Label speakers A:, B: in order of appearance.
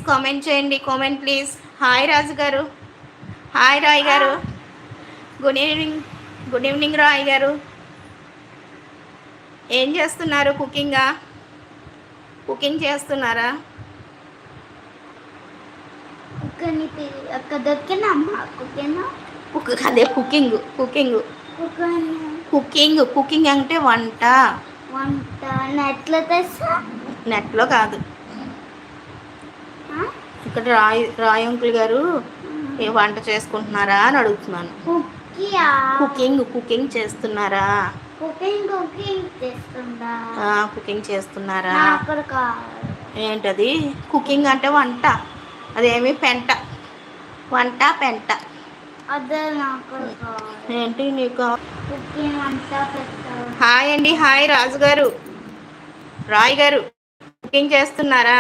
A: Comment చేయండి. Comment please. Hi రాజు గారు, hi Roy గారు, good evening. Good evening Roy గారు. ఏం చేస్తున్నారు? కుకింగ్ చేస్తున్నారా? అదే కుకింగ్ కుకింగ్ కుకింగ్ అంటే వంట. నెట్లో కాదు. ఇక్కడ రాయ్ అంకుల్ గారు ఏ వంట చేసుకుంటున్నారా అని అడుగుతున్నాను. కుకింగ్ చేస్తున్నారా? కుకింగ్ చేస్తున్నారా? ఏంటది? కుకింగ్ అంటే వంట. అదేమి పెంట. వంట పెంట ఏంటి నీకు? హాయ్ అండి. హాయ్ రాజు గారు, రాయ్ గారు. కుకింగ్ చేస్తున్నారా?